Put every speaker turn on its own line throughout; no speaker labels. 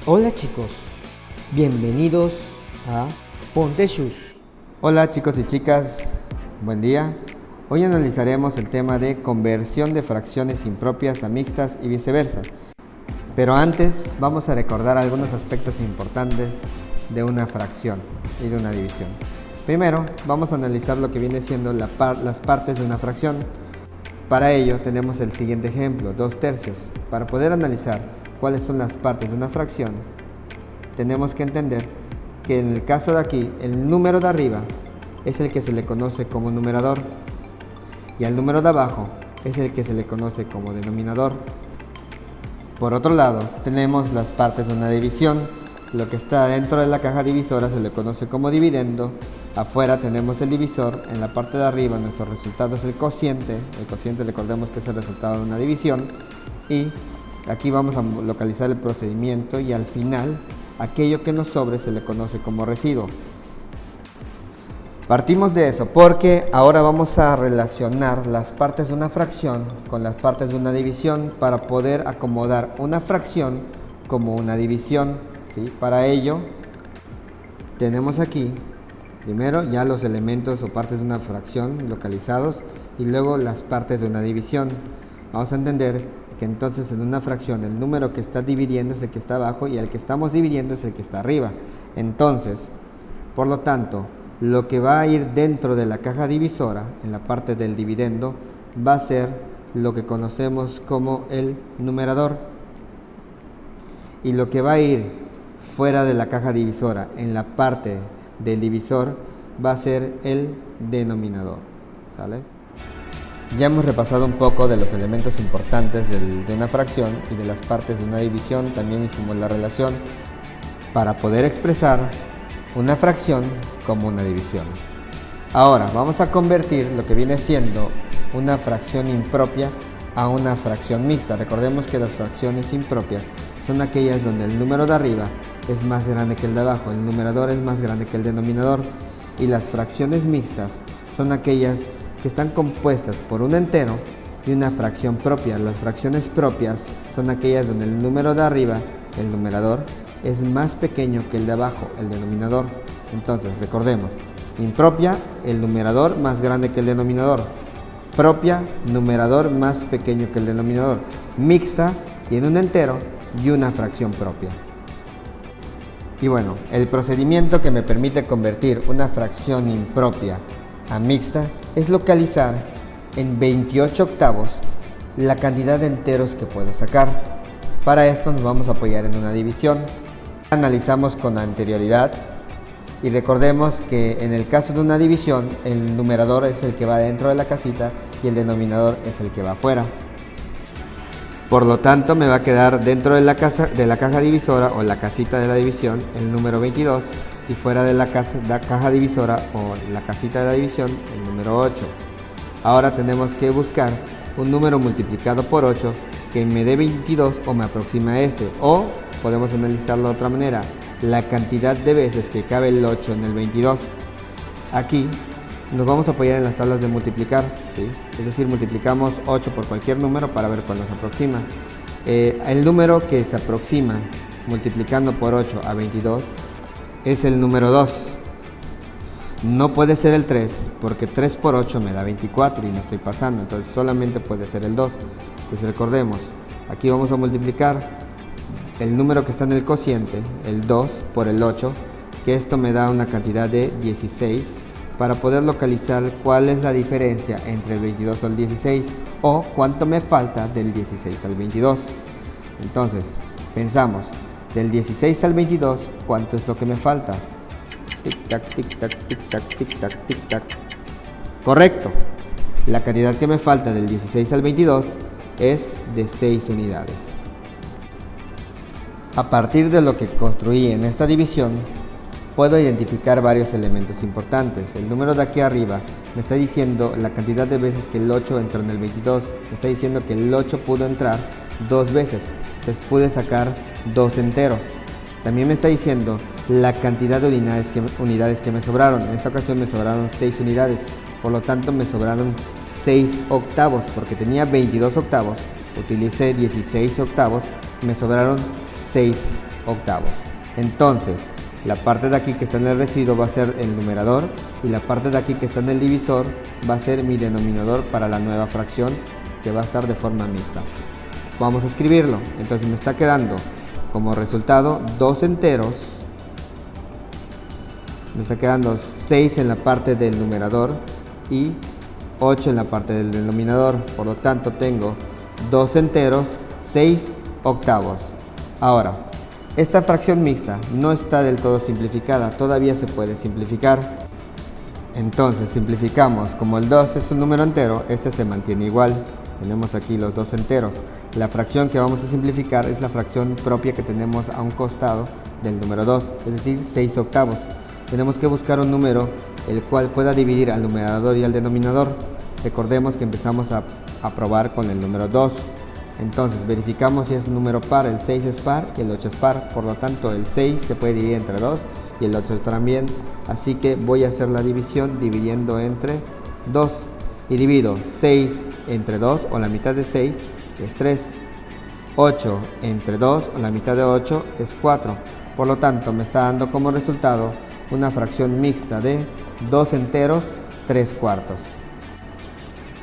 Hola chicos, bienvenidos a Ponte Shush.
Hola chicos y chicas, buen día. Hoy analizaremos el tema de conversión de fracciones impropias a mixtas y viceversa. Pero antes vamos a recordar algunos aspectos importantes de una fracción y de una división. Primero vamos a analizar lo que viene siendo las partes de una fracción. Para ello tenemos el siguiente ejemplo, 2/3. Para poder analizar cuáles son las partes de una fracción, tenemos que entender que en el caso de aquí, el número de arriba es el que se le conoce como numerador y al número de abajo es el que se le conoce como denominador. Por otro lado, tenemos las partes de una división. Lo que está dentro de la caja divisora se le conoce como dividendo. Afuera tenemos el divisor. En la parte de arriba nuestro resultado es el cociente. El cociente, recordemos que es el resultado de una división. Y aquí vamos a localizar el procedimiento y al final aquello que nos sobre se le conoce como residuo. Partimos de eso porque ahora vamos a relacionar las partes de una fracción con las partes de una división para poder acomodar una fracción como una división, ¿sí? Para ello tenemos aquí primero ya los elementos o partes de una fracción localizados y luego las partes de una división. Vamos a entender que entonces en una fracción el número que está dividiendo es el que está abajo y el que estamos dividiendo es el que está arriba. Entonces, por lo tanto, lo que va a ir dentro de la caja divisora, en la parte del dividendo, va a ser lo que conocemos como el numerador. Y lo que va a ir fuera de la caja divisora, en la parte del divisor, va a ser el denominador. ¿Vale? Ya hemos repasado un poco de los elementos importantes de una fracción y de las partes de una división. También hicimos la relación para poder expresar una fracción como una división. Ahora vamos a convertir lo que viene siendo una fracción impropia a una fracción mixta. Recordemos que las fracciones impropias son aquellas donde el número de arriba es más grande que el de abajo, el numerador es más grande que el denominador, y las fracciones mixtas son aquellas que están compuestas por un entero y una fracción propia. Las fracciones propias son aquellas donde el número de arriba, el numerador, es más pequeño que el de abajo, el denominador. Entonces, recordemos, impropia, el numerador más grande que el denominador. Propia, numerador más pequeño que el denominador. Mixta, tiene un entero y una fracción propia. Y bueno, el procedimiento que me permite convertir una fracción impropia a mixta es localizar en 28/8 la cantidad de enteros que puedo sacar. Para esto nos vamos a apoyar en una división. Analizamos con anterioridad y recordemos que en el caso de una división el numerador es el que va dentro de la casita y el denominador es el que va afuera. Por lo tanto me va a quedar dentro de la caja divisora o la casita de la división el número 22 y fuera de la caja divisora o la casita de la división el número 8. Ahora tenemos que buscar un número multiplicado por 8 que me dé 22 o me aproxime a este, o podemos analizarlo de otra manera, la cantidad de veces que cabe el 8 en el 22. Aquí nos vamos a apoyar en las tablas de multiplicar, ¿sí? Es decir, multiplicamos 8 por cualquier número para ver cuál nos aproxima. El número que se aproxima multiplicando por 8 a 22 es el número 2. No puede ser el 3 porque 3 por 8 me da 24 y me estoy pasando, entonces solamente puede ser el 2. Entonces recordemos, aquí vamos a multiplicar el número que está en el cociente, el 2 por el 8, que esto me da una cantidad de 16, para poder localizar cuál es la diferencia entre el 22 al 16 o cuánto me falta del 16 al 22. Entonces, pensamos, del 16 al 22, ¿cuánto es lo que me falta? Tic-tac, tic-tac, tic-tac, tic-tac, tic-tac. Correcto. La cantidad que me falta del 16 al 22 es de 6 unidades. A partir de lo que construí en esta división, puedo identificar varios elementos importantes. El número de aquí arriba me está diciendo la cantidad de veces que el 8 entró en el 22. Me está diciendo que el 8 pudo entrar 2 veces. Entonces pude sacar 2 enteros. También me está diciendo la cantidad de unidades que me sobraron. En esta ocasión me sobraron 6 unidades. Por lo tanto me sobraron 6 octavos. Porque tenía 22 octavos. Utilicé 16 octavos. Me sobraron 6 octavos. Entonces, la parte de aquí que está en el residuo va a ser el numerador y la parte de aquí que está en el divisor va a ser mi denominador para la nueva fracción que va a estar de forma mixta. Vamos a escribirlo. Entonces me está quedando como resultado 2 enteros. Me está quedando 6 en la parte del numerador y 8 en la parte del denominador. Por lo tanto tengo 2 enteros, 6 octavos. Ahora, esta fracción mixta no está del todo simplificada, todavía se puede simplificar. Entonces simplificamos, como el 2 es un número entero, este se mantiene igual. Tenemos aquí los 2 enteros. La fracción que vamos a simplificar es la fracción propia que tenemos a un costado del número 2, es decir, 6 octavos. Tenemos que buscar un número el cual pueda dividir al numerador y al denominador. Recordemos que empezamos a probar con el número 2. Entonces verificamos si es un número par, el 6 es par y el 8 es par. Por lo tanto el 6 se puede dividir entre 2 y el 8 también. Así que voy a hacer la división dividiendo entre 2. Y divido 6 entre 2 o la mitad de 6 es 3. 8 entre 2 o la mitad de 8 es 4. Por lo tanto me está dando como resultado una fracción mixta de 2 enteros 3 cuartos.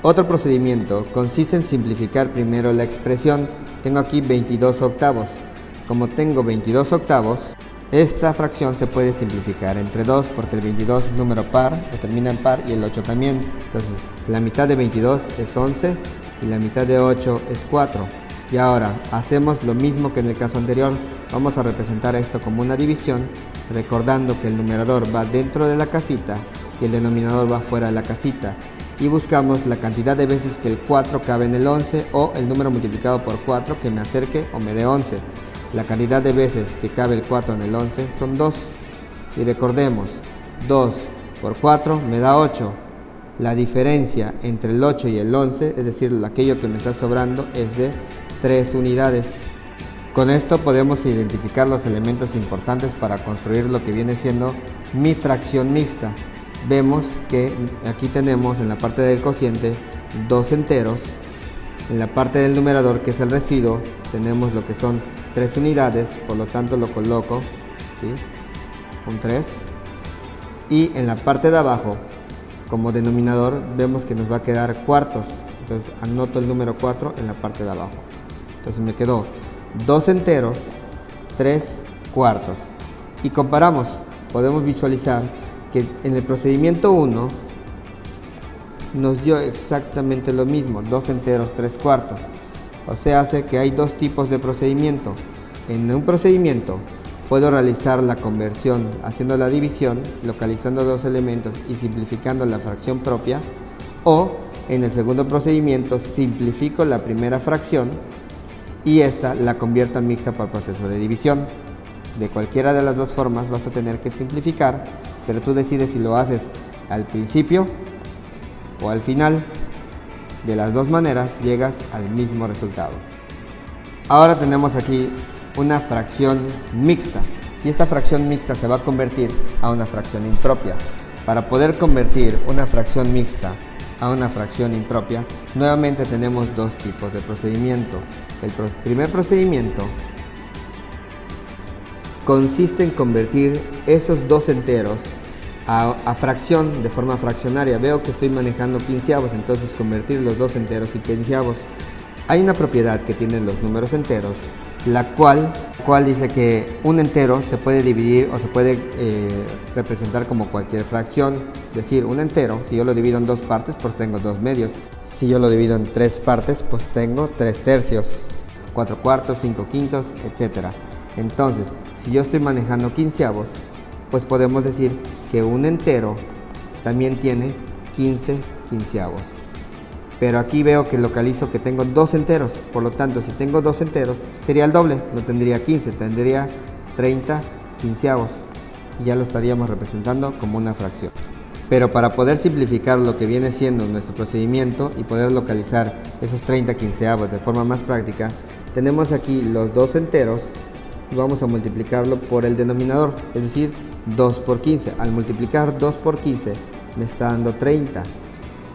Otro procedimiento consiste en simplificar primero la expresión. Tengo aquí 22 octavos. Como tengo 22 octavos, esta fracción se puede simplificar entre 2 porque el 22 es número par, que termina en par, y el 8 también. Entonces la mitad de 22 es 11 y la mitad de 8 es 4. Y ahora hacemos lo mismo que en el caso anterior. Vamos a representar esto como una división, recordando que el numerador va dentro de la casita y el denominador va fuera de la casita. Y buscamos la cantidad de veces que el 4 cabe en el 11 o el número multiplicado por 4 que me acerque o me dé 11. La cantidad de veces que cabe el 4 en el 11 son 2. Y recordemos, 2 por 4 me da 8. La diferencia entre el 8 y el 11, es decir, aquello que me está sobrando, es de 3 unidades. Con esto podemos identificar los elementos importantes para construir lo que viene siendo mi fracción mixta. Vemos que aquí tenemos en la parte del cociente 2 enteros. En la parte del numerador, que es el residuo, tenemos lo que son 3 unidades, por lo tanto lo coloco, ¿sí?, un 3. Y en la parte de abajo, como denominador, vemos que nos va a quedar cuartos. Entonces anoto el número 4 en la parte de abajo. Entonces me quedó 2 enteros, 3 cuartos. Y comparamos, podemos visualizar que en el procedimiento 1 nos dio exactamente lo mismo, 2 enteros, 3 cuartos. O sea, hace que hay dos tipos de procedimiento. En un procedimiento puedo realizar la conversión haciendo la división, localizando dos elementos y simplificando la fracción propia. O en el segundo procedimiento simplifico la primera fracción y esta la convierto en mixta por proceso de división. De cualquiera de las dos formas vas a tener que simplificar, pero tú decides si lo haces al principio o al final. De las dos maneras llegas al mismo resultado. Ahora tenemos aquí una fracción mixta y esta fracción mixta se va a convertir a una fracción impropia. Para poder convertir una fracción mixta a una fracción impropia, nuevamente tenemos dos tipos de procedimiento. El primer procedimiento consiste en convertir esos 2 enteros a fracción de forma fraccionaria. Veo que estoy manejando quinceavos, entonces convertir los 2 enteros y quinceavos. Hay una propiedad que tienen los números enteros, la cual dice que un entero se puede dividir o se puede representar como cualquier fracción. Es decir, un entero, si yo lo divido en 2 partes, pues tengo 2 medios. Si yo lo divido en 3 partes, pues tengo 3 tercios, 4 cuartos, 5 quintos, etc. Entonces, si yo estoy manejando quinceavos, pues podemos decir que un entero también tiene 15 quinceavos. Pero aquí veo que localizo que tengo 2 enteros, por lo tanto si tengo 2 enteros sería el doble, no tendría 15, tendría 30 quinceavos y ya lo estaríamos representando como una fracción. Pero para poder simplificar lo que viene siendo nuestro procedimiento y poder localizar esos 30 quinceavos de forma más práctica, tenemos aquí los 2 enteros y vamos a multiplicarlo por el denominador, es decir, 2 por 15. Al multiplicar 2 por 15 me está dando 30.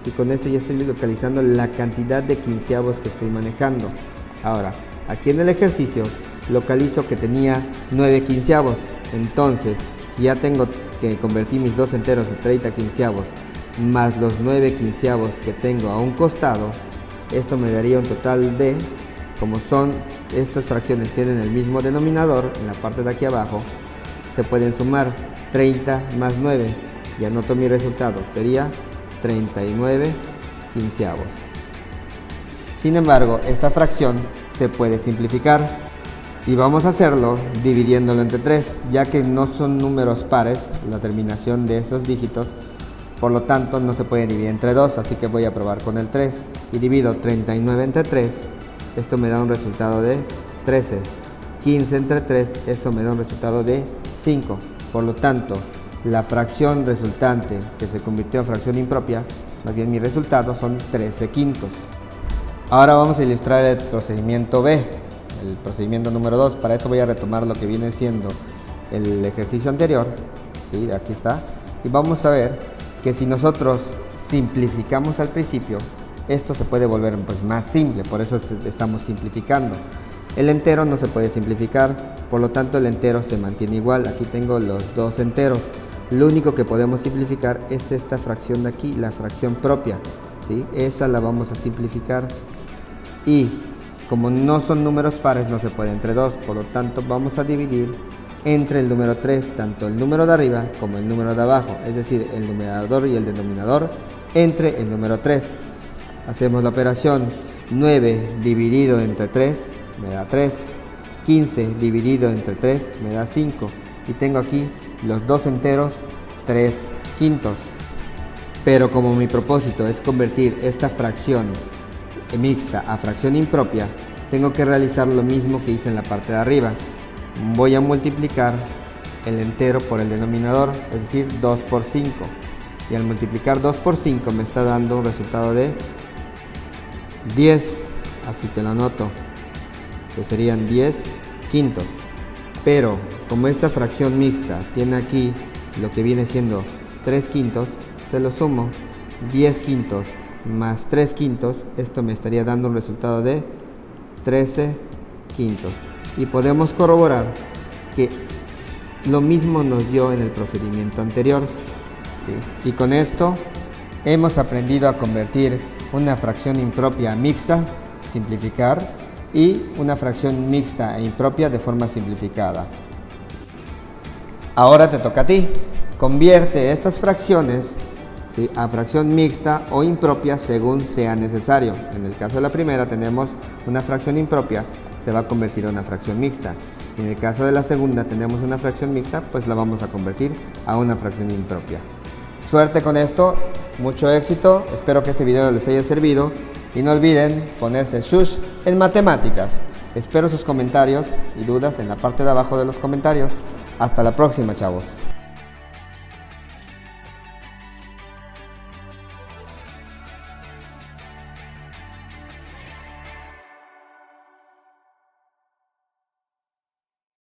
Y con esto ya estoy localizando la cantidad de quinceavos que estoy manejando. Ahora, aquí en el ejercicio localizo que tenía 9 quinceavos. Entonces, si ya tengo que convertir mis dos enteros a 30 quinceavos más los 9 quinceavos que tengo a un costado, esto me daría un total de, como son estas fracciones tienen el mismo denominador en la parte de aquí abajo, se pueden sumar 30 más 9 y anoto mi resultado, sería 39 quinceavos. Sin embargo, esta fracción se puede simplificar y vamos a hacerlo dividiéndolo entre 3, ya que no son números pares la terminación de estos dígitos, por lo tanto no se puede dividir entre 2, así que voy a probar con el 3 y divido 39 entre 3, esto me da un resultado de 13, 15 entre 3, eso me da un resultado de 5, por lo tanto la fracción resultante que se convirtió en fracción impropia, más bien mi resultado son 13 quintos. Ahora vamos a ilustrar el procedimiento B, el procedimiento número 2. Para eso voy a retomar lo que viene siendo el ejercicio anterior, ¿sí? Aquí está, y vamos a ver que si nosotros simplificamos al principio, esto se puede volver pues más simple, por eso estamos simplificando. El entero no se puede simplificar, por lo tanto el entero se mantiene igual. Aquí tengo los dos enteros, lo único que podemos simplificar es esta fracción de aquí, la fracción propia, ¿sí? Esa la vamos a simplificar y como no son números pares no se puede entre 2, por lo tanto vamos a dividir entre el número 3, tanto el número de arriba como el número de abajo, es decir, el numerador y el denominador entre el número 3. Hacemos la operación 9 dividido entre 3 me da 3, 15 dividido entre 3 me da 5 y tengo aquí los dos enteros 3 quintos. Pero como mi propósito es convertir esta fracción mixta a fracción impropia, tengo que realizar lo mismo que hice en la parte de arriba. Voy a multiplicar el entero por el denominador, es decir, 2 por 5. Y al multiplicar 2 por 5 me está dando un resultado de 10, así que lo anoto, que serían 10 quintos. Pero como esta fracción mixta tiene aquí lo que viene siendo 3 quintos, se lo sumo, 10 quintos más 3 quintos, esto me estaría dando un resultado de 13 quintos. Y podemos corroborar que lo mismo nos dio en el procedimiento anterior, ¿sí? Y con esto hemos aprendido a convertir una fracción impropia mixta, simplificar, y una fracción mixta e impropia de forma simplificada. Ahora te toca a ti. Convierte estas fracciones, ¿sí?, a fracción mixta o impropia según sea necesario. En el caso de la primera tenemos una fracción impropia, se va a convertir a una fracción mixta. En el caso de la segunda tenemos una fracción mixta, pues la vamos a convertir a una fracción impropia. Suerte con esto, mucho éxito, espero que este video les haya servido y no olviden ponerse shush en matemáticas. Espero sus comentarios y dudas en la parte de abajo de los comentarios. Hasta la próxima, chavos.